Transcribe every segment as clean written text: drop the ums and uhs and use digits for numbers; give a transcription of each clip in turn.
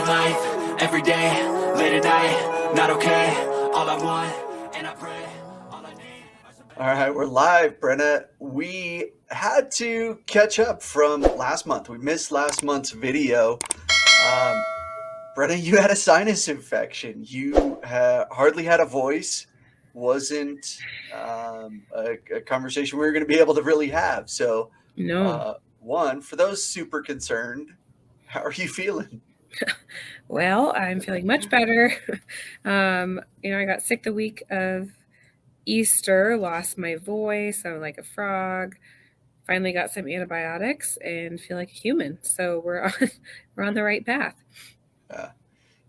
life, every day, late at night, not okay. All I want, and I pray, all I need are some All right, we're live, Brenna. We had to catch up from last month. We missed last month's video. Um, Brenna, you had a sinus infection. You hardly had a voice. Wasn't a conversation we were going to be able to really have. So, No. one, for those super concerned, how are you feeling? Well, I'm feeling much better. I got sick the week of Easter, lost my voice, sounded like a frog. Finally got some antibiotics and feel like a human. So we're on we're on the right path. Uh,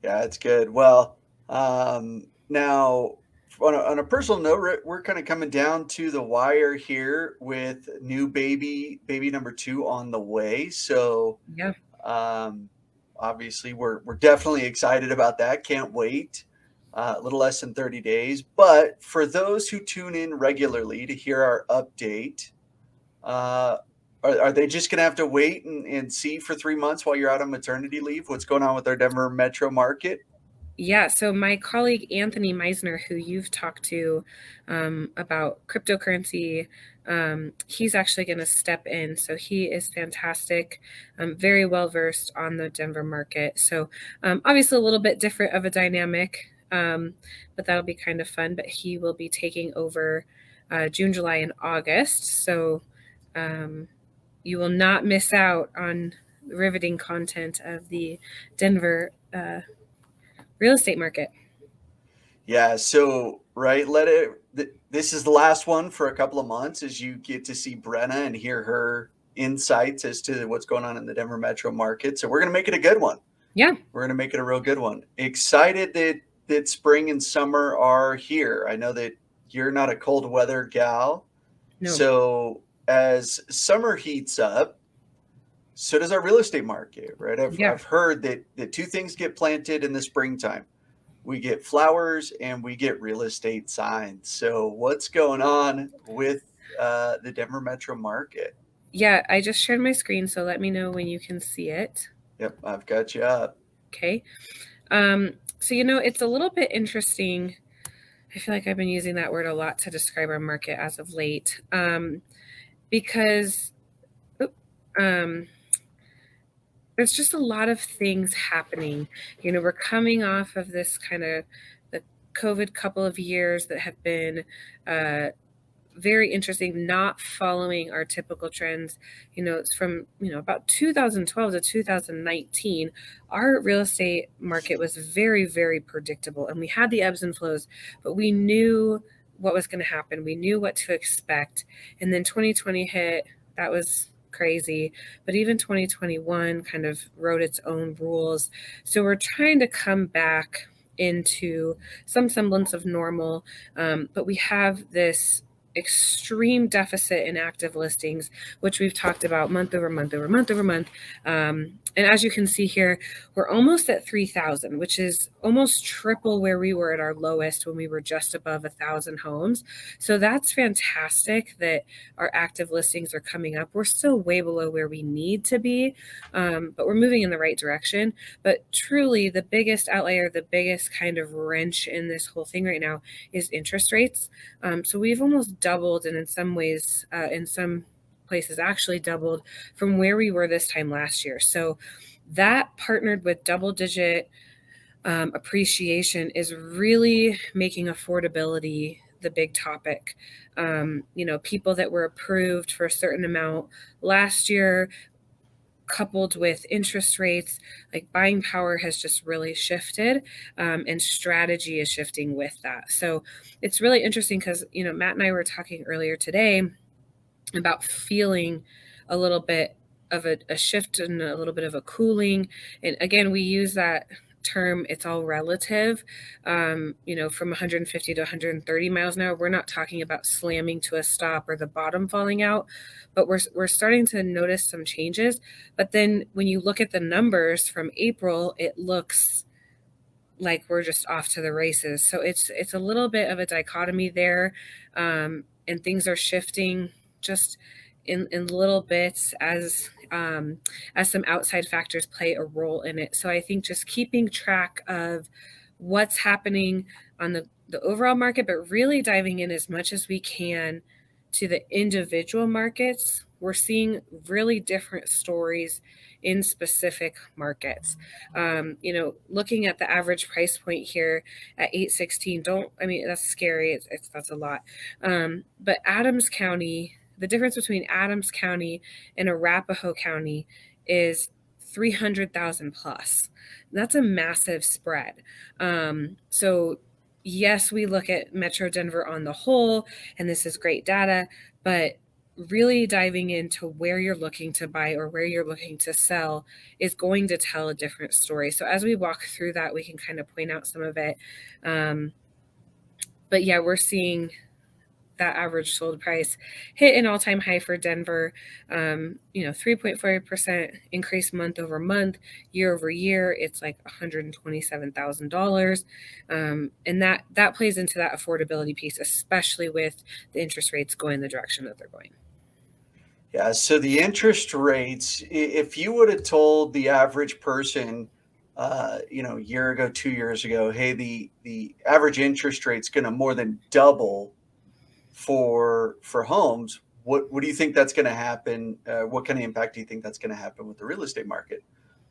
yeah, it's good. Well, now on a personal note, we're kind of coming down to the wire here with new baby number two on the way. So, Yeah. um, obviously, we're definitely excited about that. Can't wait. A little less than 30 days. But for those who tune in regularly to hear our update, uh, are they just going to have to wait and see for 3 months while you're out on maternity leave? What's going on with our Denver metro market? Yeah, so my colleague Anthony Meisner, who you've talked to about cryptocurrency, he's actually going to step in. So he is fantastic, very well versed on the Denver market. So obviously a little bit different of a dynamic, but that'll be kind of fun. But he will be taking over June, July, and August. So you will not miss out on riveting content of the Denver real estate market. Yeah, so right, let it. This is the last one for a couple of months as you get to see Brenna and hear her insights as to what's going on in the Denver metro market. So we're gonna make it a good one. Yeah. We're gonna make it a real good one. Excited that spring and summer are here. I know that you're not a cold weather gal, No. so as summer heats up, so does our real estate market, right? I've heard that two things get planted in the springtime. We get flowers and we get real estate signs. So what's going on with the Denver metro market? Yeah, I just shared my screen, so let me know when you can see it. Yep, I've got you up. Okay. So, it's a little bit interesting. I feel like I've been using that word a lot to describe our market as of late, because there's just a lot of things happening. We're coming off of this kind of the COVID couple of years that have been very interesting, not following our typical trends. It's from, about 2012 to 2019, our real estate market was very, very predictable. And we had the ebbs and flows, but we knew what was going to happen. We knew what to expect. And then 2020 hit. That was crazy. But even 2021 kind of wrote its own rules. So we're trying to come back into some semblance of normal. But we have this extreme deficit in active listings, which we've talked about month over month over month over month. And as you can see here, we're almost at 3,000, which is almost triple where we were at our lowest when we were just above 1,000 homes. So that's fantastic that our active listings are coming up. We're still way below where we need to be, but we're moving in the right direction. But truly, the biggest outlier, the biggest kind of wrench in this whole thing right now is interest rates. So we've almost doubled, and in some ways, in some places actually doubled from where we were this time last year. So that partnered with double digit appreciation is really making affordability the big topic. People that were approved for a certain amount last year, coupled with interest rates, like buying power has just really shifted, and strategy is shifting with that. So it's really interesting because, Matt and I were talking earlier today about feeling a little bit of a shift and a little bit of a cooling. And again, we use that term, it's all relative. From 150 to 130 miles an hour, we're not talking about slamming to a stop or the bottom falling out, but we're starting to notice some changes. But then when you look at the numbers from April, it looks like we're just off to the races. So it's a little bit of a dichotomy there, and things are shifting just in little bits as as some outside factors play a role in it. So I think just keeping track of what's happening on the overall market, but really diving in as much as we can to the individual markets. We're seeing really different stories in specific markets. Looking at the average price point here at 816, that's scary. That's a lot. But Adams County, the difference between Adams County and Arapahoe County is 300,000 plus. That's a massive spread. So yes, we look at Metro Denver on the whole, and this is great data, but really diving into where you're looking to buy or where you're looking to sell is going to tell a different story. So as we walk through that, we can kind of point out some of it. But yeah, we're seeing that average sold price hit an all-time high for Denver. 3.4% increase month over month, year over year. It's like $127,000, and that plays into that affordability piece, especially with the interest rates going the direction that they're going. Yeah, so the interest rates, if you would have told the average person, a year ago, 2 years ago, hey, the average interest rate's going to more than double for homes, what do you think that's going to happen? What kind of impact do you think that's going to happen with the real estate market?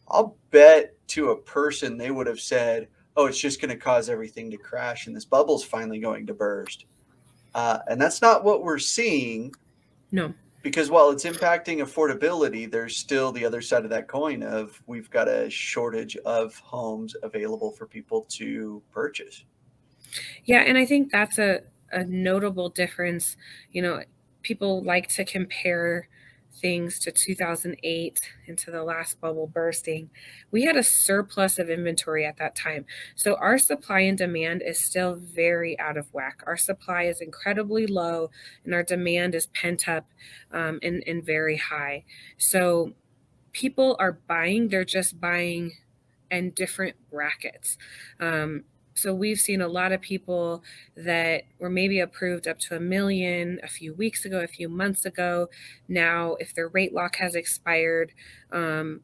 I'll bet to a person they would have said, oh, it's just going to cause everything to crash and this bubble's finally going to burst. And that's not what we're seeing. No. Because while it's impacting affordability, there's still the other side of that coin of we've got a shortage of homes available for people to purchase. Yeah, and I think that's a notable difference. People like to compare things to 2008 and to the last bubble bursting. We had a surplus of inventory at that time. So our supply and demand is still very out of whack. Our supply is incredibly low and our demand is pent up and very high. So people are buying, they're just buying in different brackets. So we've seen a lot of people that were maybe approved up to $1 million a few weeks ago, a few months ago. Now, if their rate lock has expired, or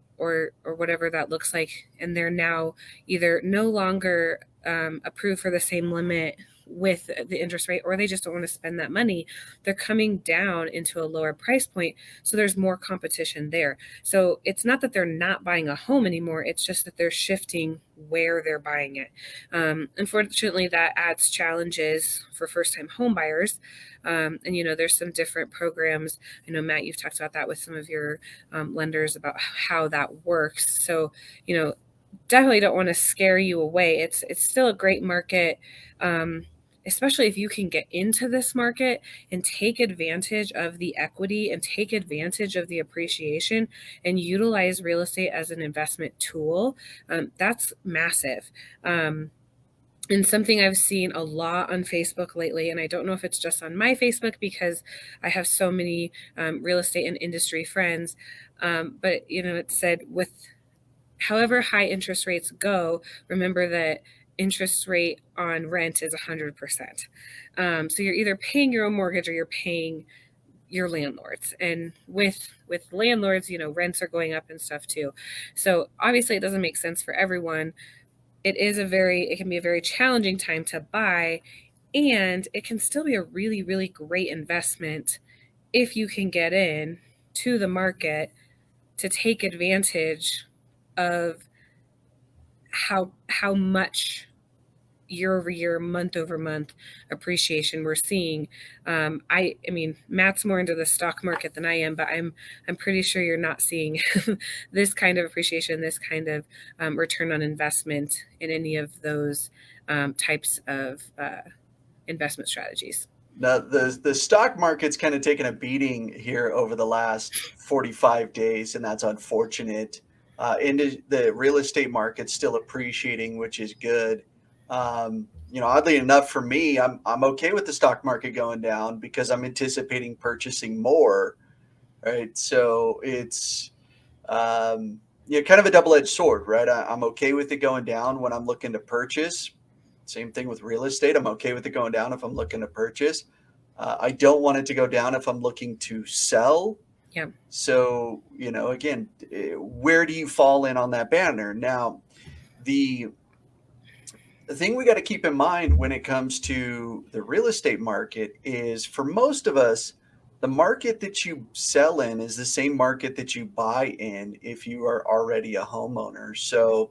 whatever that looks like, and they're now either no longer approved for the same limit with the interest rate, or they just don't want to spend that money, they're coming down into a lower price point. So there's more competition there. So it's not that they're not buying a home anymore. It's just that they're shifting where they're buying it. Unfortunately, that adds challenges for first-time home buyers. And there's some different programs. I know, Matt, you've talked about that with some of your lenders about how that works. So, definitely don't want to scare you away. It's still a great market. Especially if you can get into this market and take advantage of the equity and take advantage of the appreciation and utilize real estate as an investment tool. That's massive. And something I've seen a lot on Facebook lately, and I don't know if it's just on my Facebook because I have so many real estate and industry friends, but it said, with however high interest rates go, remember that interest rate on rent is 100%. So you're either paying your own mortgage or you're paying your landlords. And with landlords, rents are going up and stuff too. So obviously it doesn't make sense for everyone. It can be a very challenging time to buy, and it can still be a really, really great investment if you can get in to the market to take advantage of how much year over year, month over month appreciation we're seeing. I mean, Matt's more into the stock market than I am, but I'm pretty sure you're not seeing this kind of appreciation, this kind of return on investment in any of those types of investment strategies. Now, the stock market's kind of taken a beating here over the last 45 days, and that's unfortunate. The real estate market's still appreciating, which is good. Oddly enough, for me, I'm okay with the stock market going down because I'm anticipating purchasing more. Right, so it's kind of a double-edged sword, right? I'm okay with it going down when I'm looking to purchase. Same thing with real estate. I'm okay with it going down if I'm looking to purchase. I don't want it to go down if I'm looking to sell. Yeah. So, again, where do you fall in on that banner? Now, the the thing we got to keep in mind when it comes to the real estate market is for most of us, the market that you sell in is the same market that you buy in if you are already a homeowner. So,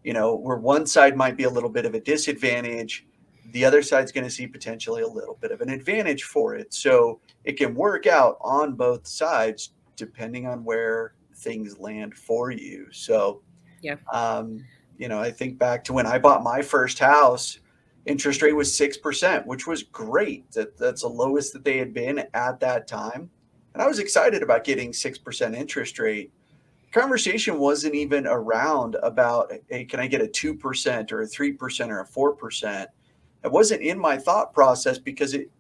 where one side might be a little bit of a disadvantage, the other side's going to see potentially a little bit of an advantage for it. So it can work out on both sides depending on where things land for you. So, Yeah. um, I think back to when I bought my first house, interest rate was 6%, which was great. That's the lowest that they had been at that time. And I was excited about getting 6% interest rate. Conversation wasn't even around about, hey, can I get a 2% or a 3% or a 4%? It wasn't in my thought process because it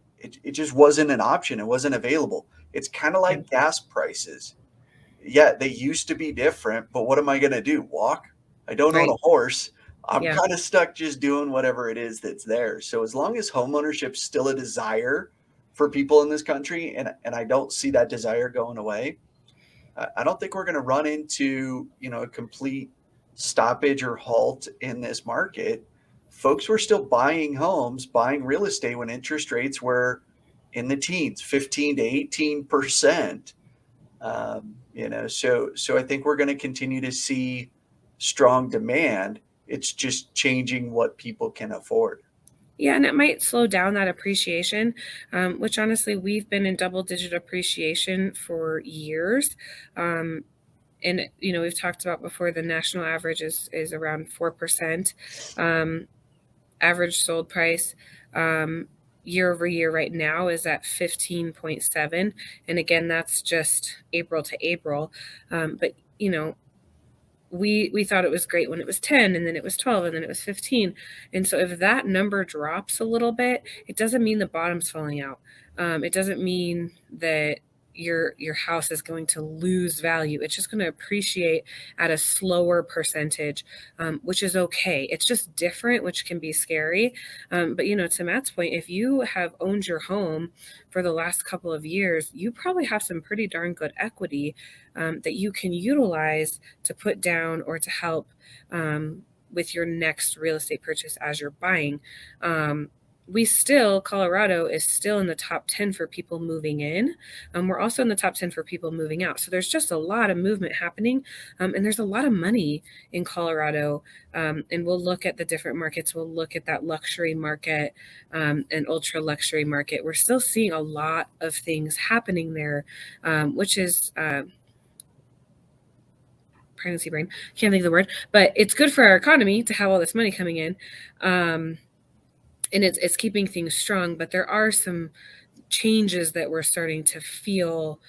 just wasn't an option. It wasn't available. It's kind of Yeah. like gas prices. Yeah, they used to be different, but what am I going to do? Walk? I don't own a Right. horse. I'm Yeah. kind of stuck just doing whatever it is that's there. So as long as homeownership's still a desire for people in this country, and I don't see that desire going away, I don't think we're going to run into, a complete stoppage or halt in this market. Folks were still buying homes, buying real estate when interest rates were in the teens, 15 to 18%. So I think we're going to continue to see strong demand. It's just changing what people can afford. Yeah, and it might slow down that appreciation, which honestly, we've been in double digit appreciation for years. Um, and we've talked about before, the national average is around 4%. Um, Average sold price, year over year right now is at 15.7, and again, that's just April to April. But we thought it was great when it was 10, and then it was 12, and then it was 15. And so if that number drops a little bit, it doesn't mean the bottom's falling out. It doesn't mean that your house is going to lose value. It's just going to appreciate at a slower percentage, which is okay. It's just different, which can be scary. But to Matt's point, if you have owned your home for the last couple of years, you probably have some pretty darn good equity, that you can utilize to put down or to help, with your next real estate purchase as you're buying. Colorado is still in the top 10 for people moving in. We're also in the top 10 for people moving out. So there's just a lot of movement happening. And there's a lot of money in Colorado. And we'll look at the different markets. We'll look at that luxury market, and ultra luxury market. We're still seeing a lot of things happening there, which is, pregnancy brain, can't think of the word, but it's good for our economy to have all this money coming in. And it's keeping things strong, but there are some changes that we're starting to feel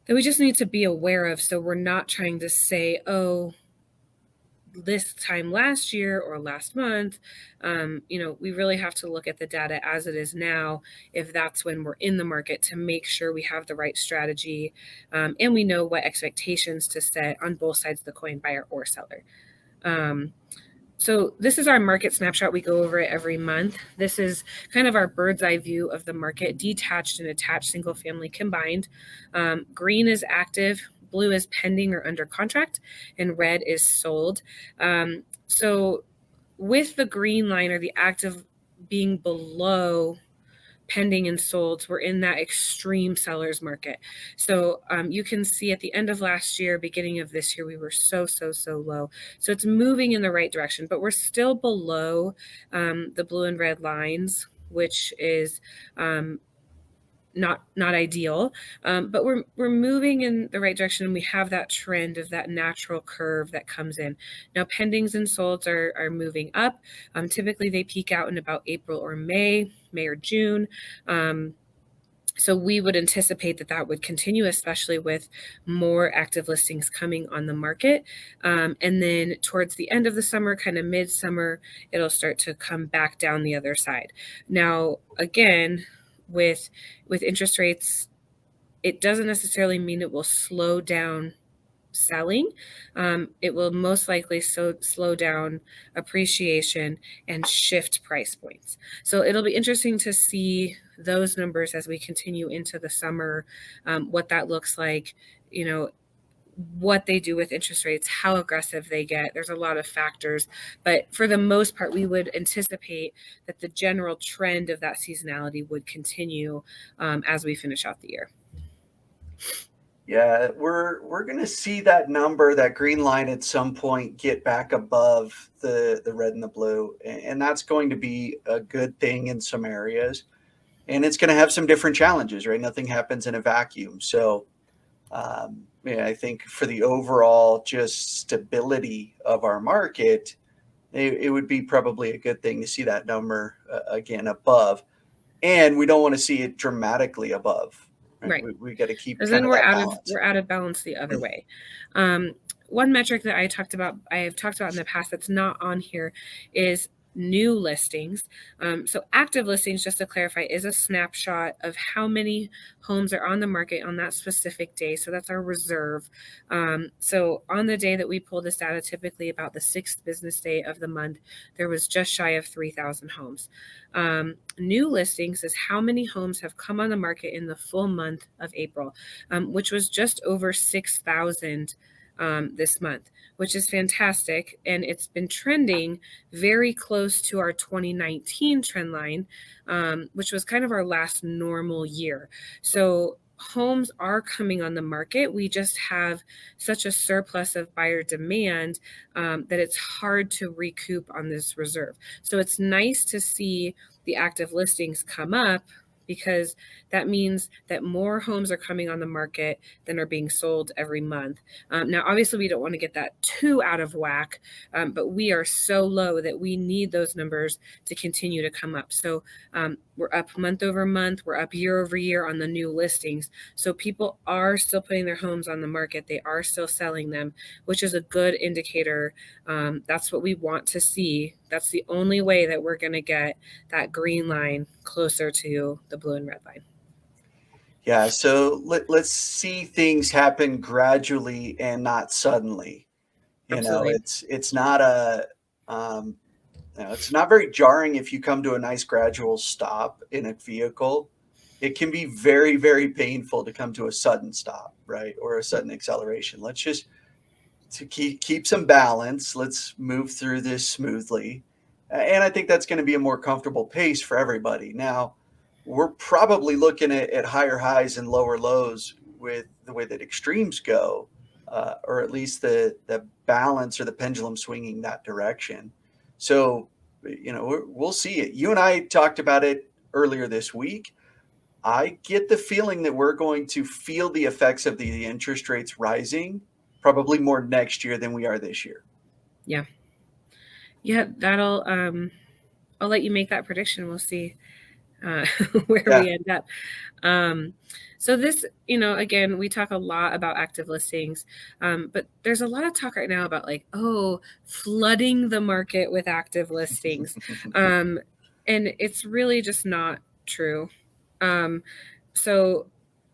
that we just need to be aware of, so we're not trying to say, oh, this time last year or last month. We really have to look at the data as it is now, if that's when we're in the market, to make sure we have the right strategy, and we know what expectations to set on both sides of the coin, buyer or seller. So this is our market snapshot. We go over it every month. This is kind of our bird's eye view of the market, detached and attached, single family combined. Green is active, blue is pending or under contract, and red is sold. So with the green line, or the active, being below pending and sold, we're in that extreme seller's market. So you can see at the end of last year, beginning of this year, we were so low. So it's moving in the right direction, but we're still below the blue and red lines, which is not ideal, but we're moving in the right direction, and we have that trend of that natural curve that comes in. Now, pendings and solds are moving up. Typically, they peak out in about April or May or June. So we would anticipate that would continue, especially with more active listings coming on the market. And then towards the end of the summer, kind of midsummer, it'll start to come back down the other side. Now, again, with interest rates, it doesn't necessarily mean it will slow down selling, it will most likely slow down appreciation and shift price points. So it'll be interesting to see those numbers as we continue into the summer, what that looks like, you know, what they do with interest rates, how aggressive they get. There's a lot of factors, but for the most part, we would anticipate that the general trend of that seasonality would continue as we finish out the year. Yeah, we're going to see that number, that green line, at some point get back above the red and the blue, and that's going to be a good thing in some areas, and it's going to have some different challenges, right? Nothing happens in a vacuum. So yeah, I think for the overall just stability of our market, it would be probably a good thing to see that number again above, and we don't want to see it dramatically above. Right? Right. We got to keep Because kind then of that balance. we're out of balance the other way. One metric that I have talked about in the past that's not on here is new listings. So active listings, just to clarify, is a snapshot of how many homes are on the market on that specific day. So that's our reserve. So on the day that we pull this data, typically about the 6th business day of the month, there was just shy of 3,000 homes. New listings is how many homes have come on the market in the full month of April, which was just over 6,000 this month, which is fantastic. And it's been trending very close to our 2019 trend line, which was kind of our last normal year. So homes are coming on the market. We just have such a surplus of buyer demand that it's hard to recoup on this reserve. So it's nice to see the active listings come up, because that means that more homes are coming on the market than are being sold every month. Now, obviously, we don't want to get that too out of whack, but we are so low that we need those numbers to continue to come up. So we're up month over month, we're up year over year on the new listings. So people are still putting their homes on the market. They are still selling them, which is a good indicator. That's what we want to see. That's the only way that we're going to get that green line closer to the blue and red line. Yeah, so let's see things happen gradually and not suddenly. Absolutely. It's not um, it's not very jarring if you come to a nice gradual stop in a vehicle. It can be very, very painful to come to a sudden stop, right, or a sudden acceleration. Let's just to keep some balance. Let's move through this smoothly, and I think that's going to be a more comfortable pace for everybody. Now, we're probably looking at higher highs and lower lows with the way that extremes go, or at least the balance or the pendulum swinging that direction. So, we'll see it. You and I talked about it earlier this week. I get the feeling that we're going to feel the effects of the interest rates rising probably more next year than we are this year. Yeah. Yeah, that'll I'll let you make that prediction. We'll see where Yeah. we end up. So this, again, we talk a lot about active listings, but there's a lot of talk right now about flooding the market with active listings. And it's really just not true. So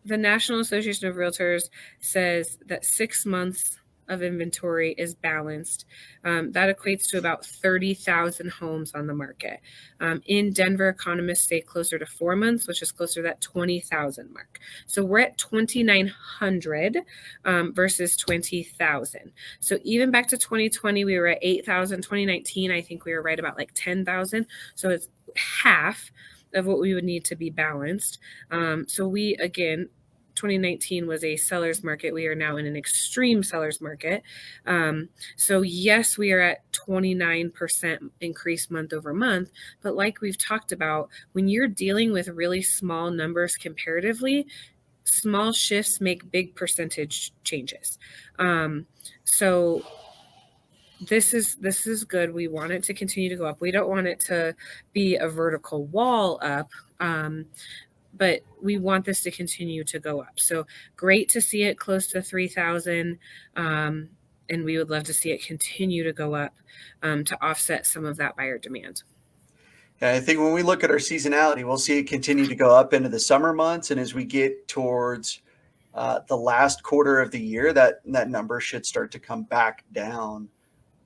the National Association of Realtors says that 6 months of inventory is balanced. That equates to about 30,000 homes on the market. In Denver, economists say closer to 4 months, which is closer to that 20,000 mark. So we're at 2,900 versus 20,000. So even back to 2020, we were at 8,000. 2019, I think we were right about 10,000. So it's half of what we would need to be balanced. So we, again, 2019 was a seller's market. We are now in an extreme seller's market. So yes, we are at 29% increase month over month. But like we've talked about, when you're dealing with really small numbers comparatively, small shifts make big percentage changes. So this is good. We want it to continue to go up. We don't want it to be a vertical wall up. But we want this to continue to go up. So great to see it close to 3,000. And we would love to see it continue to go up to offset some of that buyer demand. Yeah, I think when we look at our seasonality, we'll see it continue to go up into the summer months. And as we get towards the last quarter of the year, that number should start to come back down.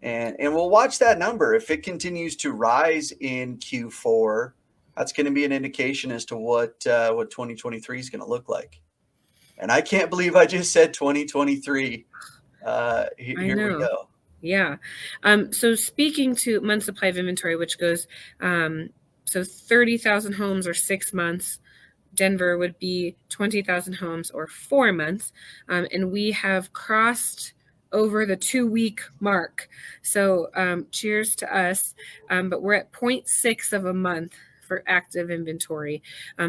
And we'll watch that number. If it continues to rise in Q4, that's going to be an indication as to what 2023 is going to look like. And I can't believe I just said 2023. I Here we know. go. Yeah. So speaking to month supply of inventory, which goes, so 30,000 homes or 6 months. Denver would be 20,000 homes or 4 months. And we have crossed over the 2-week mark. So cheers to us. But we're at 0.6 of a month for active inventory.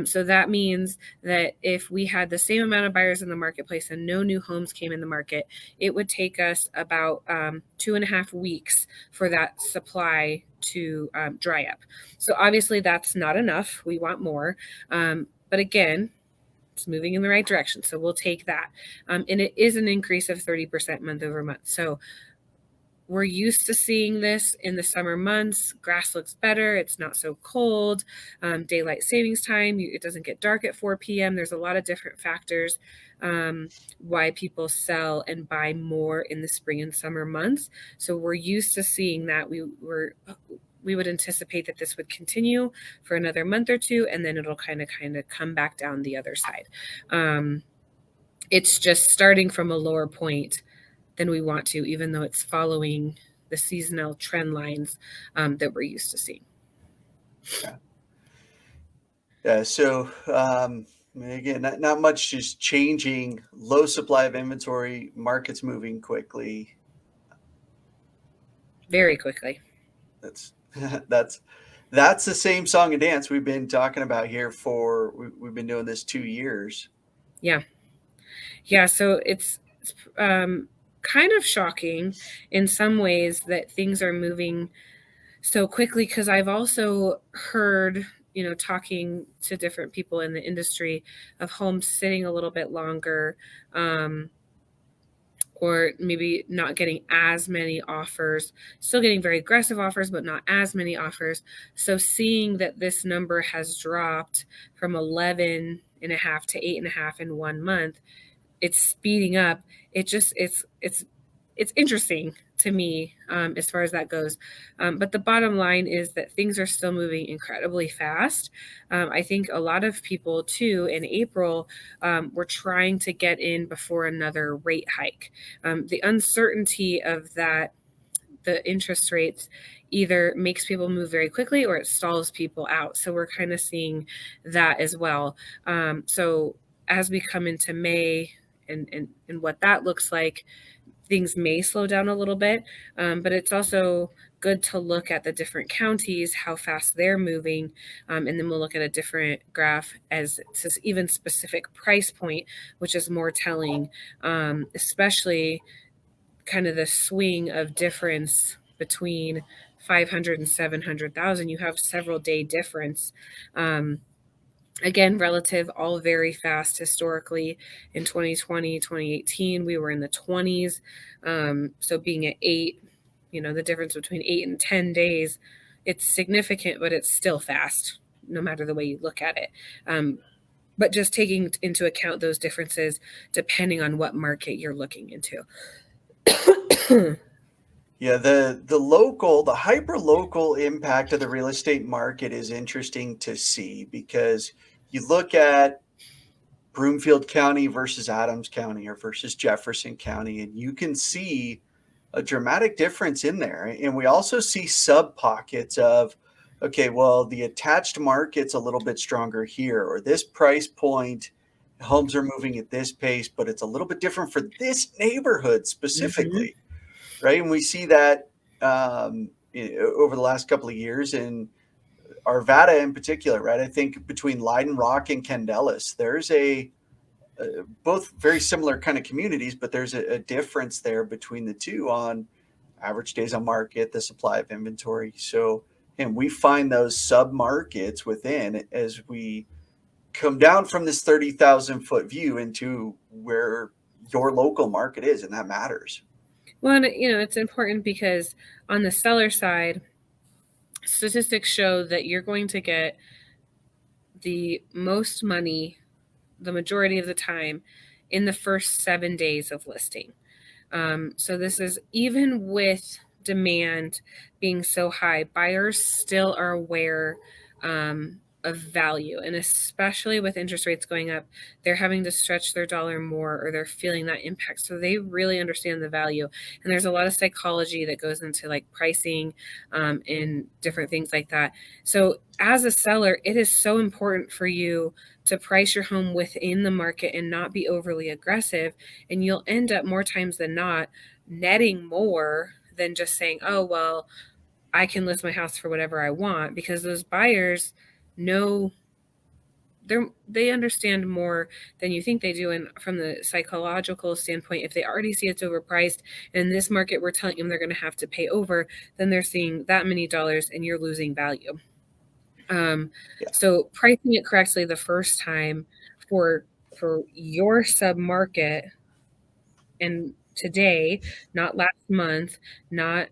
So that means that if we had the same amount of buyers in the marketplace and no new homes came in the market, it would take us about 2.5 weeks for that supply to dry up. So obviously that's not enough. We want more. But again, it's moving in the right direction. So we'll take that. And it is an increase of 30% month over month. So we're used to seeing this in the summer months. Grass looks better. It's not so cold. Daylight savings time. It doesn't get dark at 4 p.m. There's a lot of different factors why people sell and buy more in the spring and summer months. So we're used to seeing that. We would anticipate that this would continue for another month or two, and then it'll kind of come back down the other side. It's just starting from a lower point than we want to, even though it's following the seasonal trend lines that we're used to seeing. Yeah. So again, not much just changing. Low supply of inventory, markets moving quickly. Very quickly. That's the same song and dance we've been talking about here we've been doing this 2 years. Yeah. So it's kind of shocking in some ways that things are moving so quickly, because I've also heard, talking to different people in the industry, of homes sitting a little bit longer, or maybe not getting as many offers, still getting very aggressive offers, but not as many offers. So seeing that this number has dropped from 11.5 to 8.5 in 1 month, it's speeding up. It's interesting to me as far as that goes. But the bottom line is that things are still moving incredibly fast. I think a lot of people too in April were trying to get in before another rate hike. The uncertainty of that, the interest rates, either makes people move very quickly or it stalls people out. So we're kind of seeing that as well. So as we come into May and what that looks like, things may slow down a little bit, but it's also good to look at the different counties, how fast they're moving, and then we'll look at a different graph as to even specific price point, which is more telling, especially kind of the swing of difference between 500 and 700,000. You have several day difference. Again, relative, all very fast historically. In 2020, 2018, we were in the 20s. So being at 8, the difference between 8 and 10 days, it's significant, but it's still fast, no matter the way you look at it. But just taking into account those differences depending on what market you're looking into. Yeah, the hyper local impact of the real estate market is interesting to see, because you look at Broomfield County versus Adams County or versus Jefferson County, and you can see a dramatic difference in there. And we also see sub pockets of, okay, well, the attached market's a little bit stronger here, or this price point, homes are moving at this pace, but it's a little bit different for this neighborhood specifically. Right. And we see that over the last couple of years in Arvada in particular, right? I think between Leiden Rock and Candelas, there's both very similar kind of communities, but there's a difference there between the two on average days on market, the supply of inventory. So, and we find those sub markets within as we come down from this 30,000 foot view into where your local market is, and that matters. Well, and, it's important because on the seller side, statistics show that you're going to get the most money the majority of the time in the first 7 days of listing. So this is even with demand being so high, buyers still are aware of value. And especially with interest rates going up, they're having to stretch their dollar more, or they're feeling that impact. So they really understand the value. And there's a lot of psychology that goes into like pricing and different things like that. So as a seller, it is so important for you to price your home within the market and not be overly aggressive. And you'll end up more times than not netting more than just saying, oh, well, I can list my house for whatever I want, because those buyers know they understand more than you think they do. And from the psychological standpoint, if they already see it's overpriced, and in this market we're telling them they're going to have to pay over, then they're seeing that many dollars and you're losing value. So pricing it correctly the first time for your sub market, and today, not last month, not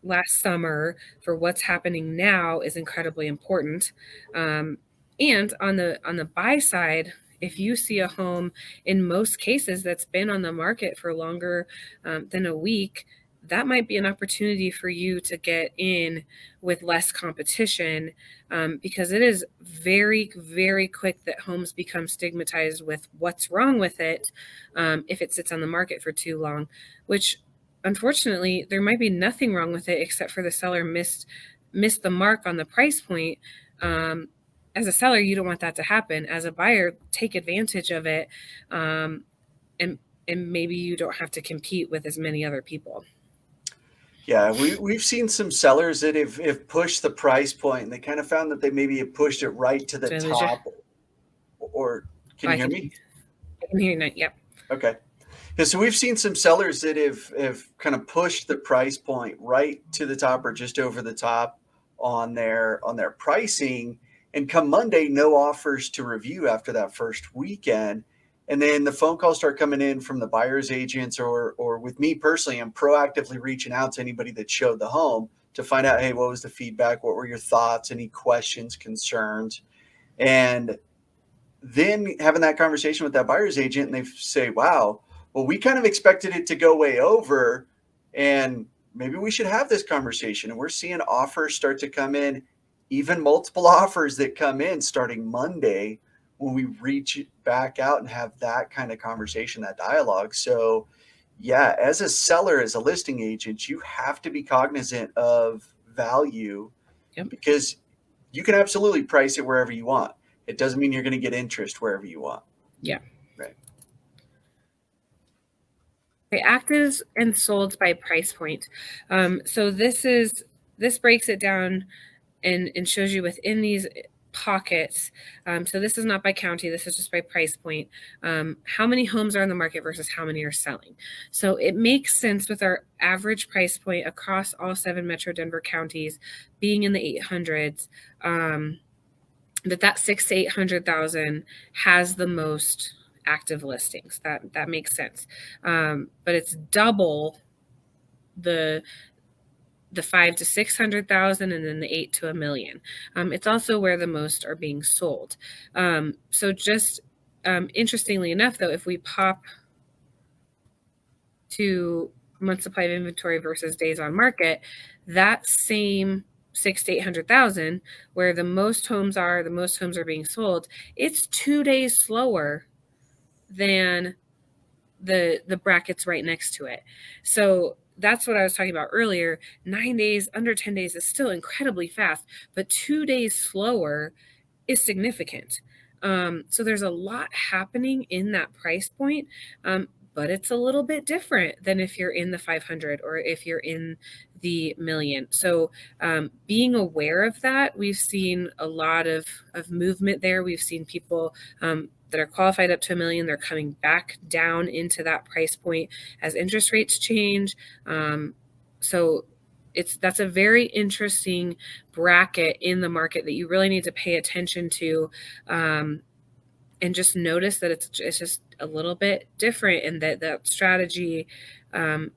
last summer, for what's happening now, is incredibly important. And on the buy side, if you see a home in most cases that's been on the market for longer than a week, that might be an opportunity for you to get in with less competition, because it is very, very quick that homes become stigmatized with what's wrong with it if it sits on the market for too long, which unfortunately there might be nothing wrong with it except for the seller missed the mark on the price point. As a seller, you don't want that to happen. As a buyer, take advantage of it, and maybe you don't have to compete with as many other people. Yeah, we've seen some sellers that have pushed the price point, and they kind of found that they maybe have pushed it right to the Did I lose you? top. Or can Oh, you hear me? I can hear you now. Yep. Okay. Yeah, so we've seen some sellers that have kind of pushed the price point right to the top or just over the top on their pricing, and come Monday, no offers to review after that first weekend. And then the phone calls start coming in from the buyer's agents, or with me personally, I'm proactively reaching out to anybody that showed the home to find out, hey, what was the feedback? What were your thoughts? Any questions, concerns? And then having that conversation with that buyer's agent, and they say, wow, well, we kind of expected it to go way over, and maybe we should have this conversation. And we're seeing offers start to come in, even multiple offers that come in starting Monday, when we reach back out and have that kind of conversation, that dialogue. So yeah, as a seller, as a listing agent, you have to be cognizant of value. Yep. Because you can absolutely price it wherever you want. It doesn't mean you're going to get interest wherever you want. Yeah. Right. Okay, actives and solds by price point. So this breaks it down and shows you within these pockets. So this is not by county, this is just by price point. How many homes are on the market versus how many are selling. So it makes sense with our average price point across all 7 Metro Denver counties being in the 800s, that 600,000 to 800,000 has the most active listings. That makes sense. But it's double the 500,000 to 600,000, and then the 8 to 1 million. It's also where the most are being sold. So just interestingly enough, though, if we pop to month supply of inventory versus days on market, that same 600,000 to 800,000, where the most homes are being sold, it's 2 days slower than the brackets right next to it. So that's what I was talking about earlier. 9 days, under 10 days is still incredibly fast, but 2 days slower is significant. So there's a lot happening in that price point, but it's a little bit different than if you're in the 500 or if you're in the million. So being aware of that, we've seen a lot of movement there. We've seen people that are qualified up to 1 million, they're coming back down into that price point as interest rates change. So that's a very interesting bracket in the market that you really need to pay attention to, and just notice that it's just a little bit different, and that strategy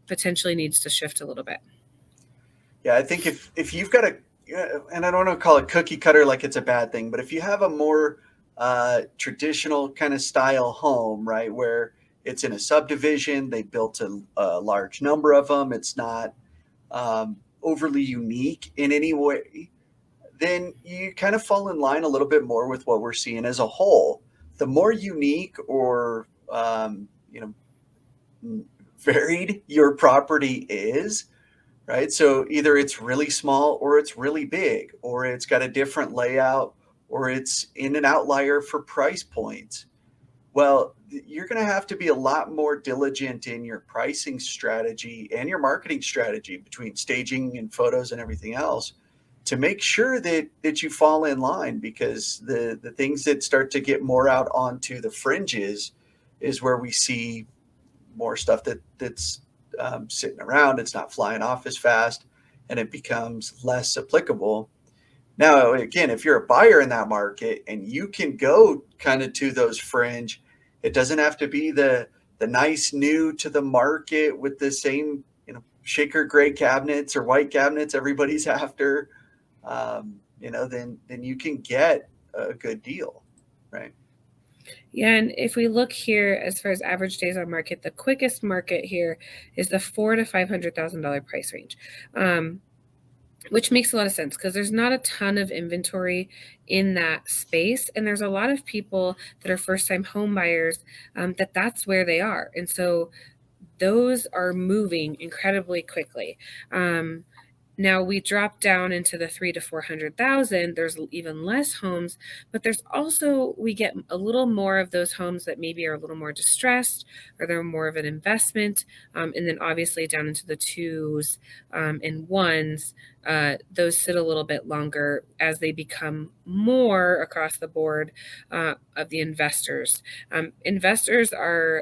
potentially needs to shift a little bit. Yeah, I think if you've got and I don't want to call it cookie cutter like it's a bad thing, but if you have a more traditional kind of style home, right, where it's in a subdivision. They built a large number of them. It's not overly unique in any way. Then you kind of fall in line a little bit more with what we're seeing as a whole. The more unique or varied your property is, right? So either it's really small or it's really big, or it's got a different layout, or it's in an outlier for price points. Well, you're going to have to be a lot more diligent in your pricing strategy and your marketing strategy between staging and photos and everything else to make sure that you fall in line, because the things that start to get more out onto the fringes is where we see more stuff that's sitting around. It's not flying off as fast, and it becomes less applicable. Now, again, if you're a buyer in that market and you can go kind of to those fringe, it doesn't have to be the nice new to the market with the same shaker gray cabinets or white cabinets everybody's after. Then you can get a good deal, right? Yeah, and if we look here as far as average days on market, the quickest market here is the $400,000 to $500,000 price range, which makes a lot of sense because there's not a ton of inventory in that space, and there's a lot of people that are first-time home buyers that's where they are, and so those are moving incredibly quickly. Now we drop down into the 300,000 to 400,000. There's even less homes, but there's also, we get a little more of those homes that maybe are a little more distressed or they're more of an investment. And then obviously down into the twos and ones, those sit a little bit longer as they become more across the board of the investors. Investors are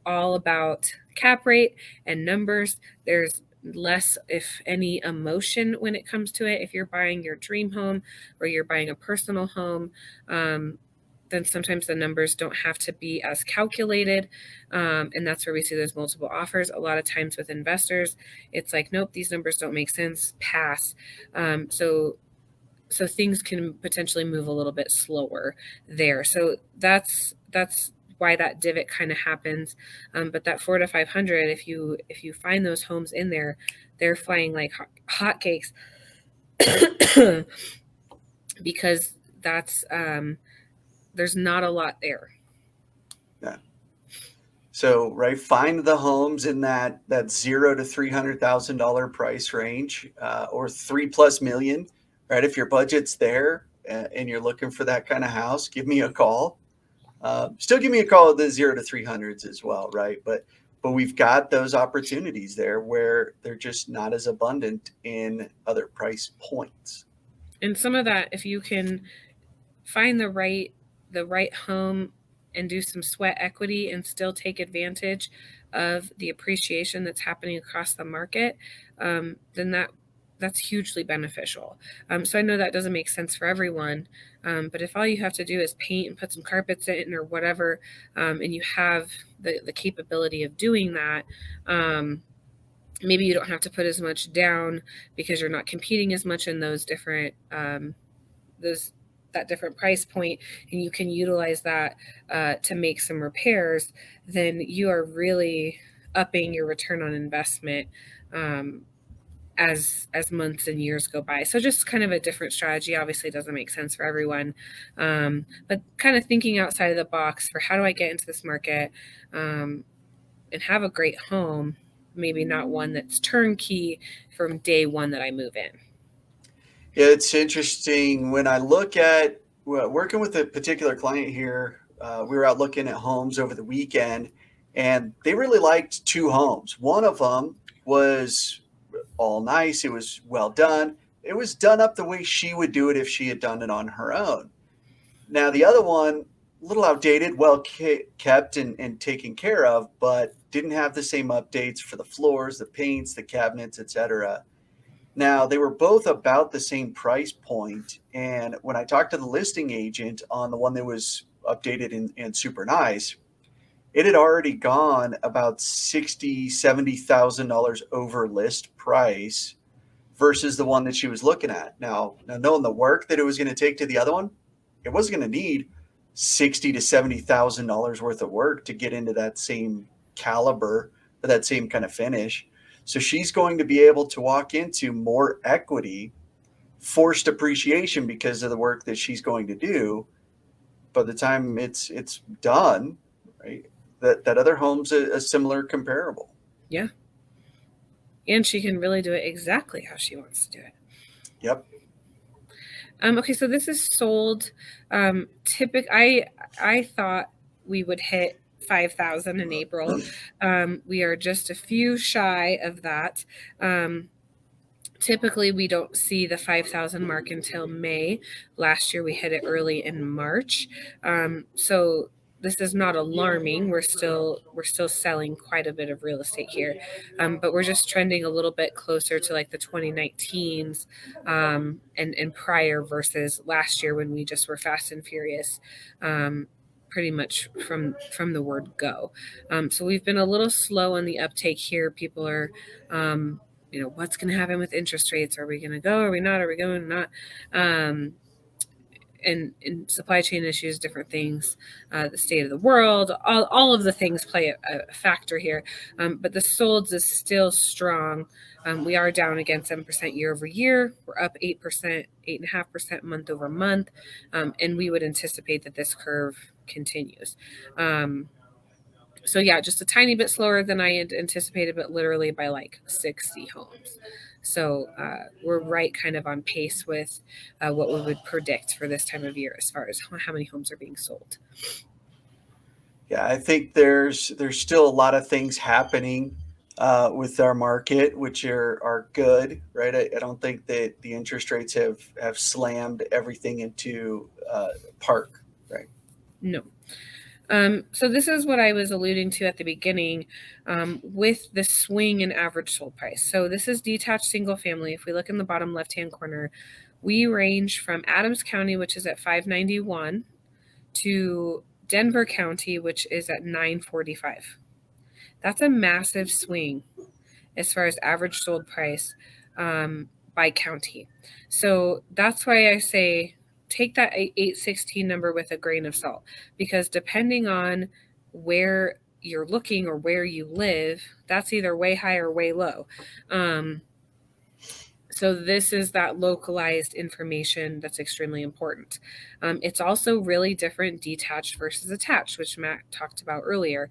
all about cap rate and numbers. There's less, if any, emotion when it comes to it. If you're buying your dream home or you're buying a personal home, then sometimes the numbers don't have to be as calculated. And that's where we see there's multiple offers. A lot of times with investors, it's like, nope, these numbers don't make sense, pass. So things can potentially move a little bit slower there. So that's why that divot kind of happens. But that 400 to 500, if you find those homes in there, they're flying like hotcakes because that's there's not a lot there. Yeah. So right, find the homes in that $0 to $300,000 price range, or $3+ million. Right, if your budget's there and you're looking for that kind of house, give me a call. Still give me a call at the 0 to 300s as well, right? But we've got those opportunities there where they're just not as abundant in other price points. And some of that, if you can find the right home and do some sweat equity and still take advantage of the appreciation that's happening across the market, then that's hugely beneficial. So I know that doesn't make sense for everyone, but if all you have to do is paint and put some carpets in or whatever, and you have the capability of doing that, maybe you don't have to put as much down because you're not competing as much in those different that different price point, and you can utilize that to make some repairs, then you are really upping your return on investment as months and years go by. So just kind of a different strategy. Obviously doesn't make sense for everyone, but kind of thinking outside of the box for how do I get into this market and have a great home, maybe not one that's turnkey from day one that I move in. Yeah, it's interesting when I look at working with a particular client here. We were out looking at homes over the weekend, and they really liked two homes. One of them was all nice. It was well done. It was done up the way she would do it if she had done it on her own. Now, the other one, a little outdated, well kept and taken care of, but didn't have the same updates for the floors, the paints, the cabinets, etc. Now, they were both about the same price point. And when I talked to the listing agent on the one that was updated and super nice, it had already gone about $60,000, $70,000 over list price versus the one that she was looking at. Now knowing the work that it was going to take to the other one, it wasn't going to need $60,000 to $70,000 worth of work to get into that same caliber, that same kind of finish. So she's going to be able to walk into more equity, forced appreciation because of the work that she's going to do. By the time it's done, right? That other home's a similar comparable. Yeah. And she can really do it exactly how she wants to do it. Yep. Okay, so this is sold. I thought we would hit 5,000 in April. We are just a few shy of that. Typically, we don't see the 5,000 mark until May. Last year, we hit it early in March. So this is not alarming. We're still selling quite a bit of real estate here, but we're just trending a little bit closer to like the 2019s and prior versus last year when we just were fast and furious. Pretty much from the word go. So we've been a little slow on the uptake here. People are what's going to happen with interest rates? Are we going to go? Are we not? Are we going? Not? And supply chain issues, different things, the state of the world, all of the things play a factor here. But the solds is still strong. We are down again 7% year over year. We're up 8%, 8.5% month over month. And we would anticipate that this curve continues. So yeah, just a tiny bit slower than I had anticipated, but literally by like 60 homes. So we're right kind of on pace with what we would predict for this time of year as far as how many homes are being sold. Yeah, I think there's still a lot of things happening with our market, which are good, right? I don't think that the interest rates have slammed everything into park, right? No. So this is what I was alluding to at the beginning with the swing in average sold price. So this is detached single family. If we look in the bottom left-hand corner, we range from Adams County, which is at 591, to Denver County, which is at 945. That's a massive swing as far as average sold price by county. So that's why I say take that 816 number with a grain of salt, because depending on where you're looking or where you live, that's either way high or way low. So this is that localized information that's extremely important. It's also really different detached versus attached, which Matt talked about earlier.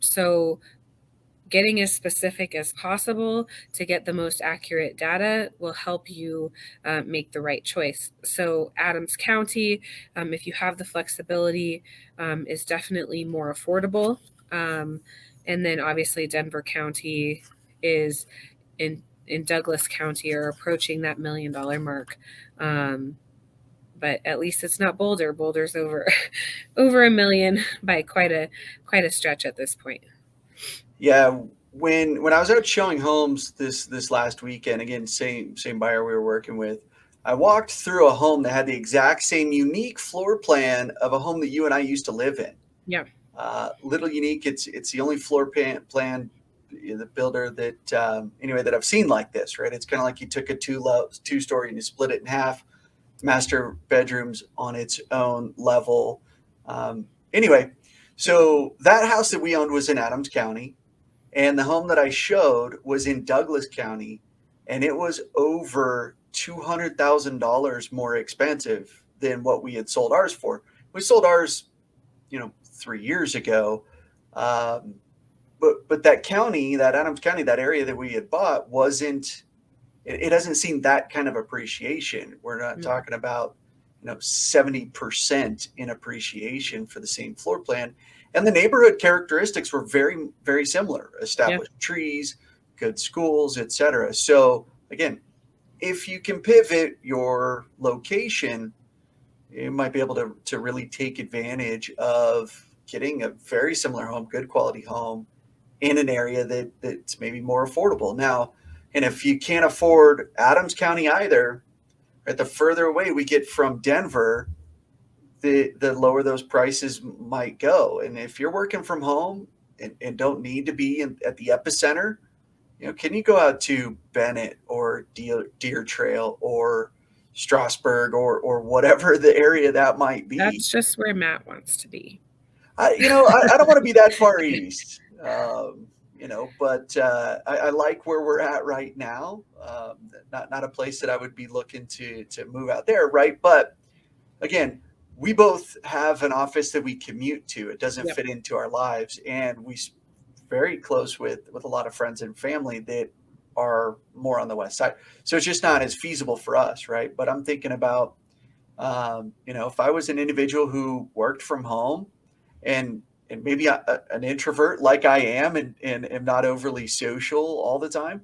So getting as specific as possible to get the most accurate data will help you make the right choice. So Adams County, if you have the flexibility, is definitely more affordable. And then obviously Denver County is in Douglas County are approaching that $1 million mark. But at least it's not Boulder. Boulder's over $1 million by quite a stretch at this point. Yeah, when I was out showing homes this last weekend, again, same buyer we were working with, I walked through a home that had the exact same unique floor plan of a home that you and I used to live in. Yeah. Little unique. It's the only floor plan, the builder that anyway that I've seen like this, right? It's kind of like you took a two-story and you split it in half, master bedrooms on its own level. Anyway, so that house that we owned was in Adams County. And the home that I showed was in Douglas County, and it was over $200,000 more expensive than what we had sold ours for. We sold ours, 3 years ago. But that county, that Adams County, that area that we had bought it hasn't seen that kind of appreciation. We're not talking about, 70% in appreciation for the same floor plan. And the neighborhood characteristics were very, very similar. Established trees, good schools, etc. So again, if you can pivot your location, you might be able to really take advantage of getting a very similar home, good quality home in an area that's maybe more affordable. Now, and if you can't afford Adams County either, right, the further away we get from Denver, the lower those prices might go. And if you're working from home and don't need to be at the epicenter, can you go out to Bennett or Deer Trail or Strasbourg or whatever the area that might be. That's just where Matt wants to be. I don't want to be that far east, but I like where we're at right now. Not a place that I would be looking to move out there, right? But again, we both have an office that we commute to. It doesn't Yep. fit into our lives, and very close with a lot of friends and family that are more on the west side. So it's just not as feasible for us, right? But I'm thinking about, if I was an individual who worked from home and maybe an introvert like I am and am not overly social all the time,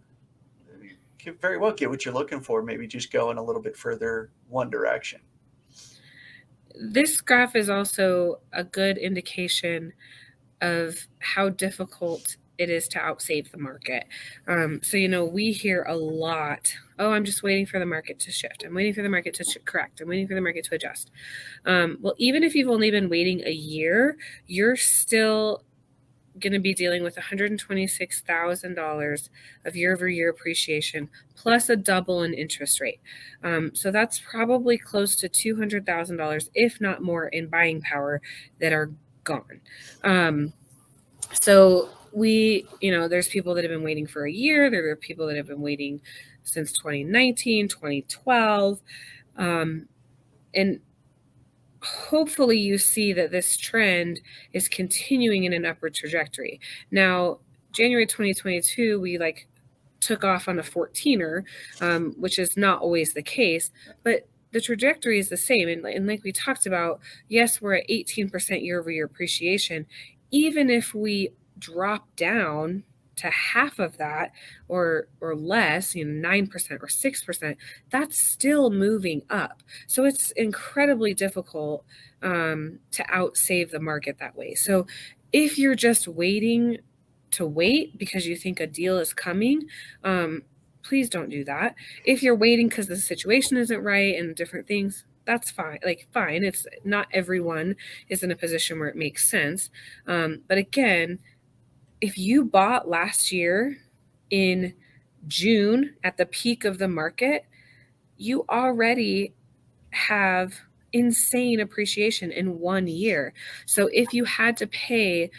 you could very well get what you're looking for. Maybe just going a little bit further one direction. This graph is also a good indication of how difficult it is to outsave the market. So, we hear a lot, oh, I'm just waiting for the market to shift. I'm waiting for the market to correct. I'm waiting for the market to adjust. Well, even if you've only been waiting a year, you're still going to be dealing with $126,000 of year-over-year appreciation plus a double in interest rate. So that's probably close to $200,000, if not more, in buying power that are gone. So there's people that have been waiting for a year. There are people that have been waiting since 2019, 2012. And hopefully you see that this trend is continuing in an upward trajectory. Now, January 2022, we took off on a 14er, which is not always the case, but the trajectory is the same. And like we talked about, yes, we're at 18% year-over-year appreciation. Even if we drop down to half of that or less, 9% or 6%, that's still moving up. So it's incredibly difficult to outsave the market that way. So if you're just waiting to wait because you think a deal is coming, please don't do that. If you're waiting because the situation isn't right and different things, that's fine. Fine. It's not everyone is in a position where it makes sense. But again, if you bought last year in June at the peak of the market, you already have insane appreciation in 1 year. So if you had to pay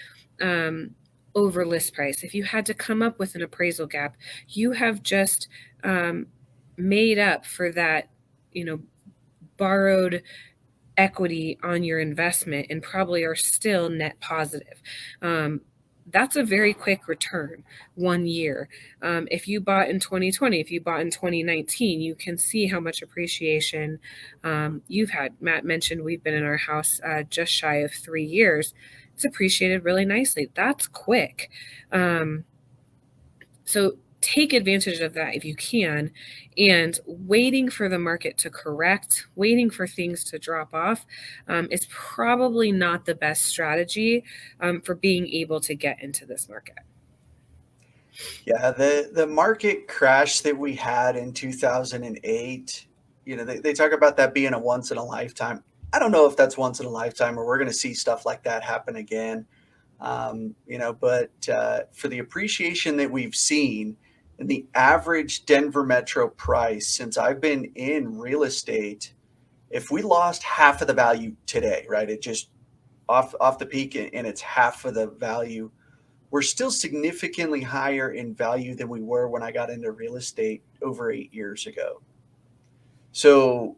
over list price, if you had to come up with an appraisal gap, you have just made up for that, borrowed equity on your investment and probably are still net positive. That's a very quick return, 1 year. If you bought in 2020, if you bought in 2019, you can see how much appreciation you've had. Matt mentioned we've been in our house just shy of 3 years. It's appreciated really nicely. That's quick. So take advantage of that if you can. And waiting for the market to correct, waiting for things to drop off is probably not the best strategy for being able to get into this market. Yeah, the market crash that we had in 2008, they talk about that being a once in a lifetime. I don't know if that's once in a lifetime or we're going to see stuff like that happen again. But for the appreciation that we've seen and the average Denver metro price since I've been in real estate, if we lost half of the value today, right, it just off the peak and it's half of the value, we're still significantly higher in value than we were when I got into real estate over 8 years ago. So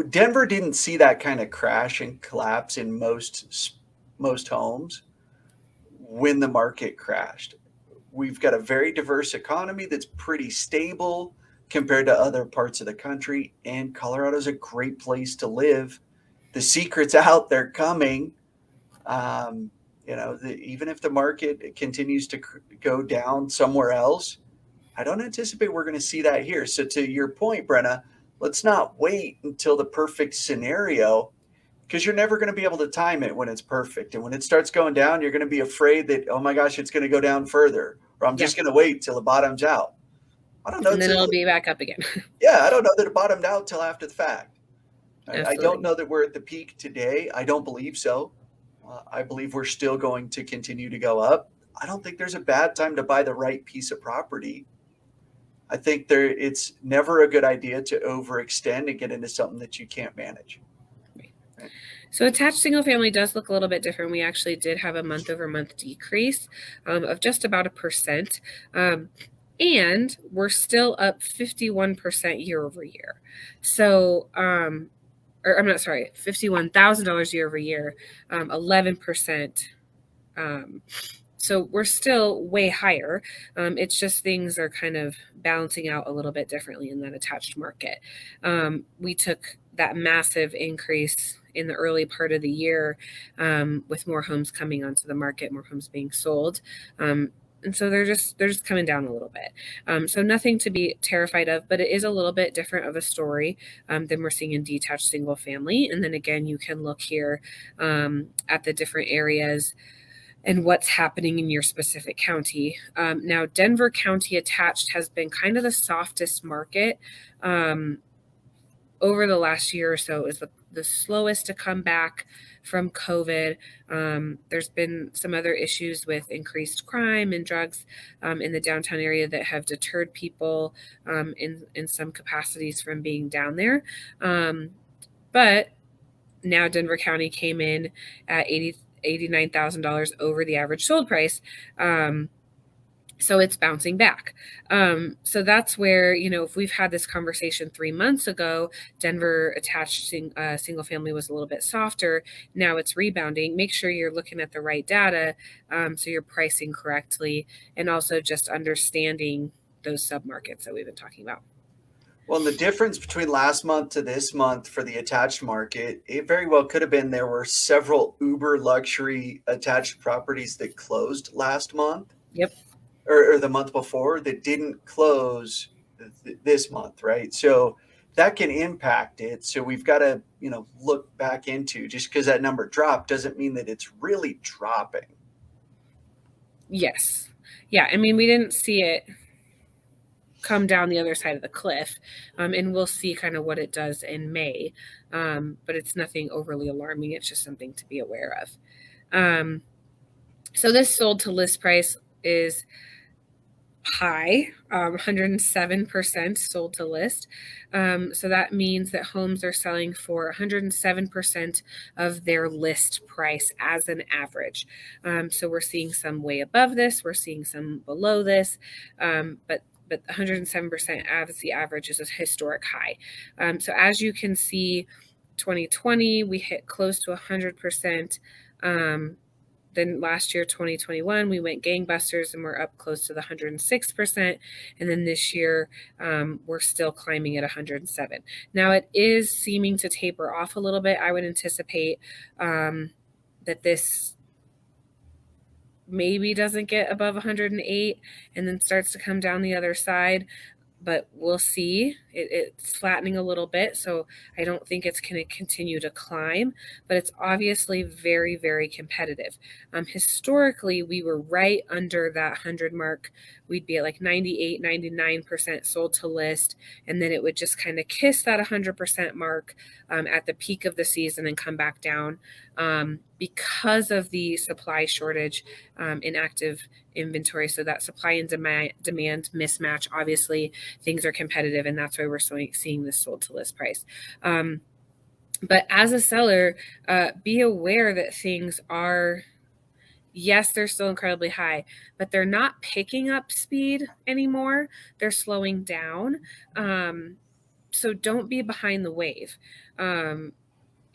Denver didn't see that kind of crash and collapse in most homes when the market crashed. We've got a very diverse economy that's pretty stable compared to other parts of the country, and Colorado's a great place to live. The secret's out, they're coming. Even if the market continues to go down somewhere else, I don't anticipate we're going to see that here. So to your point, Brenna, let's not wait until the perfect scenario, because you're never going to be able to time it when it's perfect. And when it starts going down, you're going to be afraid that, oh my gosh, it's going to go down further, or I'm just going to wait till it bottoms out. I don't know. And then it'll be back up again. Yeah, I don't know that it bottomed out till after the fact. I don't Absolutely. know that we're at the peak today. I don't believe so. I believe we're still going to continue to go up. I don't think there's a bad time to buy the right piece of property. I think it's never a good idea to overextend and get into something that you can't manage. Right. So attached single family does look a little bit different. We actually did have a month over month decrease of just about 1%. And we're still up 51% year over year. So, or I'm not sorry, $51,000 year over year, 11%. So we're still way higher. It's just things are kind of balancing out a little bit differently in that attached market. We took that massive increase in the early part of the year with more homes coming onto the market, more homes being sold. And so they're just coming down a little bit. So nothing to be terrified of, but it is a little bit different of a story than we're seeing in detached single family. And then again, you can look here at the different areas and what's happening in your specific county. Now, Denver County attached has been kind of the softest market over the last year or so. It was the slowest to come back from COVID. There's been some other issues with increased crime and drugs in the downtown area that have deterred people in some capacities from being down there. But now Denver County came in at $89,000 over the average sold price. So it's bouncing back. So that's where, if we've had this conversation 3 months ago, Denver attached single family was a little bit softer. Now it's rebounding. Make sure you're looking at the right data so you're pricing correctly, and also just understanding those submarkets that we've been talking about. Well, and the difference between last month to this month for the attached market, it very well could have been there were several uber luxury attached properties that closed last month. Yep. Or the month before that didn't close this month, right? So that can impact it. So we've got to, look back into, just because that number dropped doesn't mean that it's really dropping. Yes. Yeah. I mean, we didn't see it come down the other side of the cliff, and we'll see kind of what it does in May. But it's nothing overly alarming. It's just something to be aware of. So this sold to list price is high, 107% sold to list. So that means that homes are selling for 107% of their list price as an average. So we're seeing some way above this, we're seeing some below this, but 107% as the average is a historic high. So as you can see, 2020, we hit close to 100%. Then last year, 2021, we went gangbusters and we're up close to the 106%. And then this year, we're still climbing at 107. Now, it is seeming to taper off a little bit. I would anticipate that this maybe doesn't get above 108 and then starts to come down the other side. But we'll see. It's flattening a little bit, so I don't think it's going to continue to climb, but it's obviously very, very competitive. Historically, we were right under that 100 mark. We'd be at like 98, 99% sold to list, and then it would just kind of kiss that 100% mark at the peak of the season and come back down because of the supply shortage in active inventory. So that supply and demand mismatch, obviously things are competitive, and that's why we're seeing this sold to list price. But as a seller, be aware that things are, yes, they're still incredibly high, but they're not picking up speed anymore. They're slowing down. So don't be behind the wave.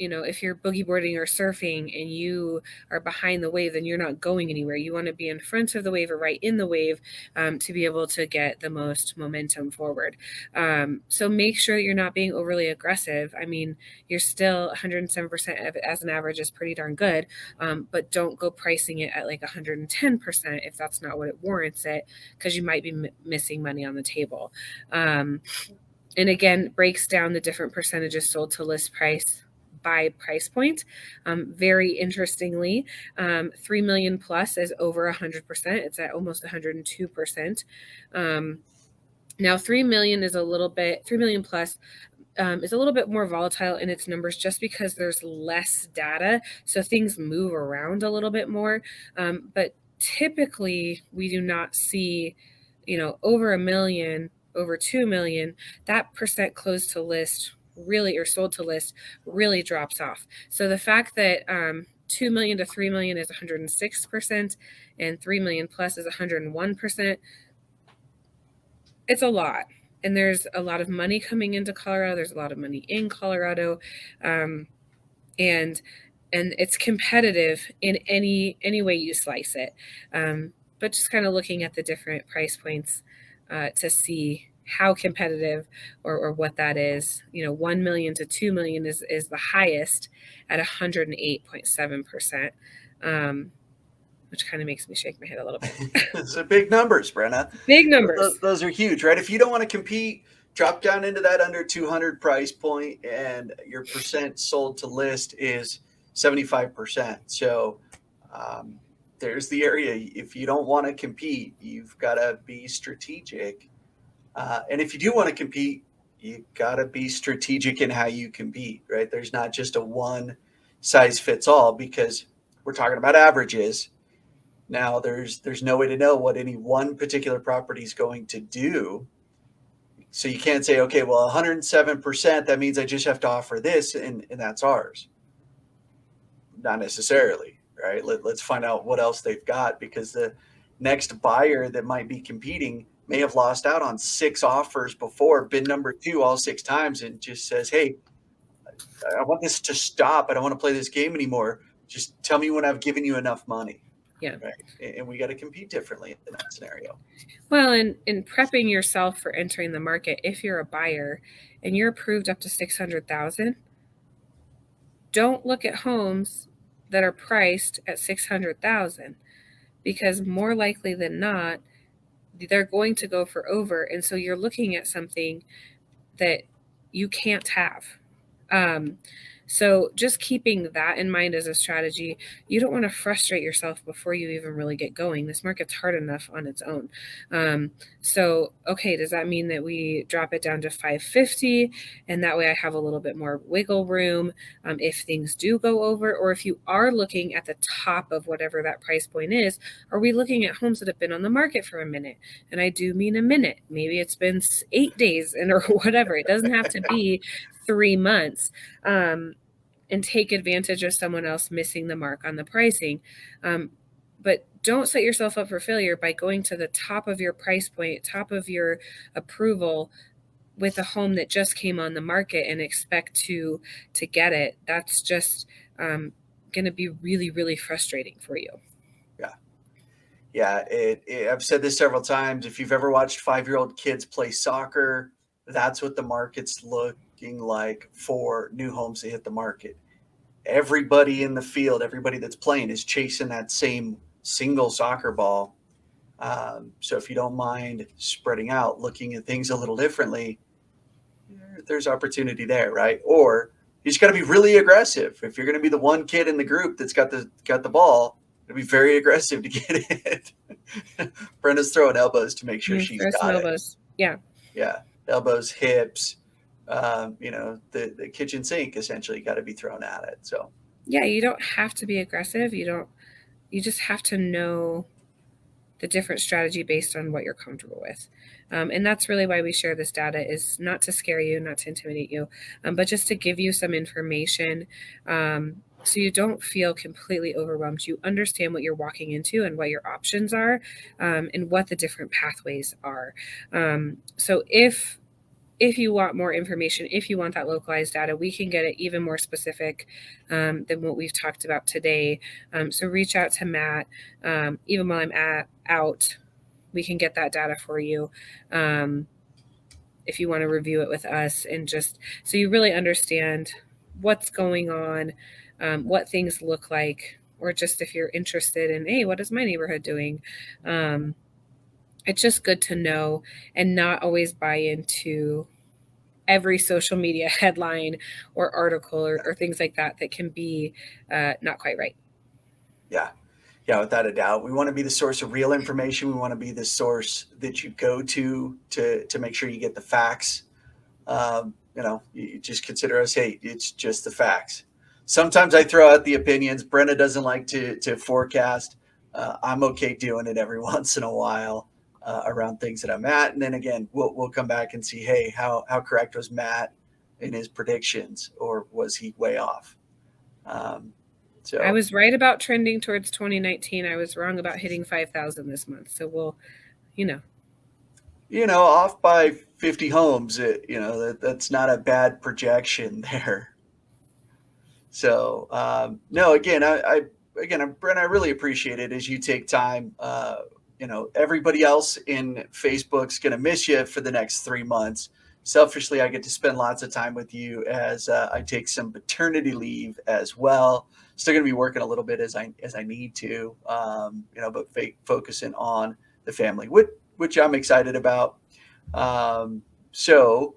If you're boogie boarding or surfing and you are behind the wave, then you're not going anywhere. You want to be in front of the wave or right in the wave to be able to get the most momentum forward. So make sure you're not being overly aggressive. I mean, you're still 107% as an average is pretty darn good, but don't go pricing it at like 110% if that's not what it warrants it, because you might be missing money on the table. And again, breaks down the different percentages sold to list price by price point. Very interestingly, 3 million plus is over 100%. It's at almost 102%. Now 3 million plus is a little bit more volatile in its numbers just because there's less data. So things move around a little bit more. But typically we do not see, over 1 million over 2 million, that percent closed to list really, or sold to list, really drops off. So the fact that 2 million to 3 million is 106% and 3 million plus is 101%, it's a lot. And there's a lot of money coming into Colorado. There's a lot of money in Colorado. Um, and it's competitive in any way you slice it. But just kind of looking at the different price points to see how competitive or what that is. 1 million to 2 million is the highest at 108.7%, which kind of makes me shake my head a little bit. Those are big numbers, Brenna. Big numbers. Those are huge, right? If you don't want to compete, drop down into that under 200 price point, and your percent sold to list is 75%. So there's the area. If you don't want to compete, you've got to be strategic. And if you do want to compete, you got to be strategic in how you compete, right? There's not just a one size fits all, because we're talking about averages. Now, there's no way to know what any one particular property is going to do. So you can't say, okay, well, 107%, that means I just have to offer this, and that's ours. Not necessarily, right? Let's find out what else they've got, because the next buyer that might be competing may have lost out on 6 offers before, been number 2 all 6 times, and just says, hey, I want this to stop. I don't want to play this game anymore. Just tell me when I've given you enough money. Yeah. Right. And we got to compete differently in that scenario. Well, in prepping yourself for entering the market, if you're a buyer and you're approved up to 600,000, don't look at homes that are priced at 600,000, because more likely than not, they're going to go for over. And so you're looking at something that you can't have. So just keeping that in mind as a strategy. You don't want to frustrate yourself before you even really get going. This market's hard enough on its own. So, okay, does that mean that we drop it down to 550, and that way I have a little bit more wiggle room if things do go over? Or if you are looking at the top of whatever that price point is, are we looking at homes that have been on the market for a minute? And I do mean a minute. Maybe it's been 8 days or whatever. It doesn't have to be 3 months. And take advantage of someone else missing the mark on the pricing. But don't set yourself up for failure by going to the top of your price point, top of your approval with a home that just came on the market and expect to get it. That's just going to be really, really frustrating for you. Yeah. I've said this several times. If you've ever watched 5-year-old kids play soccer, that's what the market's looking like for new homes that hit the market. Everybody in the field, everybody that's playing is chasing that same single soccer ball. So if you don't mind spreading out, looking at things a little differently, there's opportunity there, right? Or you just got to be really aggressive. If you're going to be the one kid in the group that's got the ball, it'll be very aggressive to get it. Brenda's throwing elbows to make sure she's got elbows. it. Yeah. Elbows, hips, the kitchen sink essentially got to be thrown at it. So yeah, you don't have to be aggressive. You just have to know the different strategy based on what you're comfortable with. And that's really why we share this data, is not to scare you, not to intimidate you, but just to give you some information so you don't feel completely overwhelmed. You understand what you're walking into and what your options are, and what the different pathways are. So if you want more information, if you want that localized data, we can get it even more specific than what we've talked about today. So reach out to Matt. Even while I'm out, we can get that data for you if you want to review it with us, and just so you really understand what's going on, what things look like, or just if you're interested in, hey, what is my neighborhood doing? It's just good to know and not always buy into every social media headline or article or things like that can be not quite right. Yeah, without a doubt. We want to be the source of real information. We want to be the source that you go to make sure you get the facts. You just consider us, hey, it's just the facts. Sometimes I throw out the opinions. Brenna doesn't like to forecast. I'm okay doing it every once in a while. around things that I'm at. And then again, we'll come back and see, hey, how correct was Matt in his predictions, or was he way off? I was right about trending towards 2019. I was wrong about hitting 5,000 this month. So we'll, off by 50 homes. That's not a bad projection there. So no, again, Brent, I really appreciate it as you take time. Everybody else in Facebook's going to miss you for the next 3 months. Selfishly, I get to spend lots of time with you as I take some paternity leave as well. Still going to be working a little bit as I need to, but focusing on the family, which I'm excited about. So,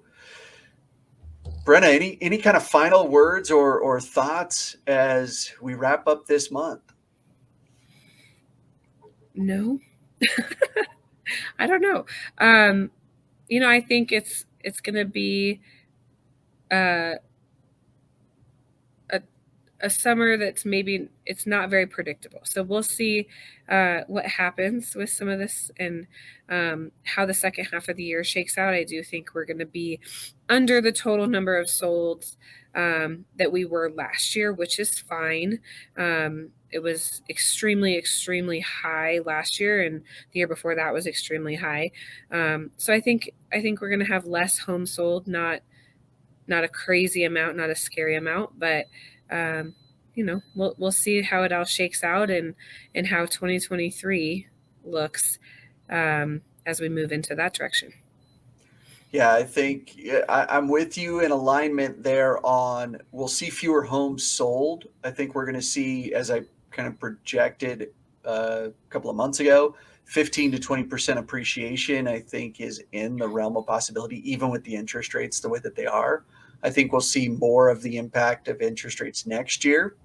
Brenna, any kind of final words or thoughts as we wrap up this month? No, I don't know. I think it's going to be a summer that's maybe it's not very predictable. So we'll see what happens with some of this and how the second half of the year shakes out. I do think we're going to be under the total number of solds that we were last year, which is fine. It was extremely, extremely high last year, and the year before that was extremely high. So I think we're going to have less homes sold, not a crazy amount, not a scary amount, but we'll see how it all shakes out and how 2023 looks as we move into that direction. Yeah, I think I'm with you in alignment there on we'll see fewer homes sold. I think we're going to see, as I kind of projected a couple of months ago, 15 to 20% appreciation, I think, is in the realm of possibility, even with the interest rates the way that they are. I think we'll see more of the impact of interest rates next year.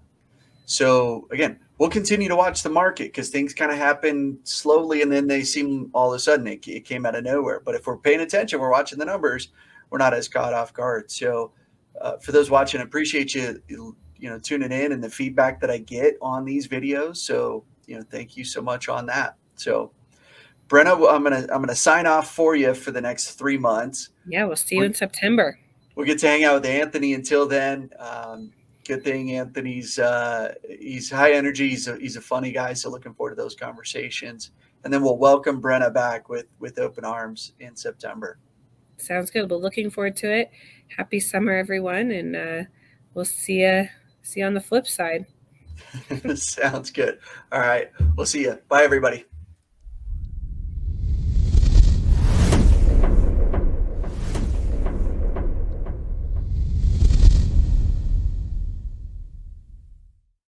So again, we'll continue to watch the market because things kind of happen slowly and then they seem all of a sudden it came out of nowhere. But if we're paying attention, we're watching the numbers, we're not as caught off guard. So for those watching, I appreciate you tuning in and the feedback that I get on these videos. So thank you so much on that. So Brenna, I'm gonna sign off for you for the next 3 months. Yeah, we'll see you in September. We'll get to hang out with Anthony until then. Good thing Anthony's he's high energy. He's a funny guy. So looking forward to those conversations. And then we'll welcome Brenna back with open arms in September. Sounds good. Well, looking forward to it. Happy summer, everyone. And we'll see you on the flip side. Sounds good. All right. We'll see you. Bye, everybody.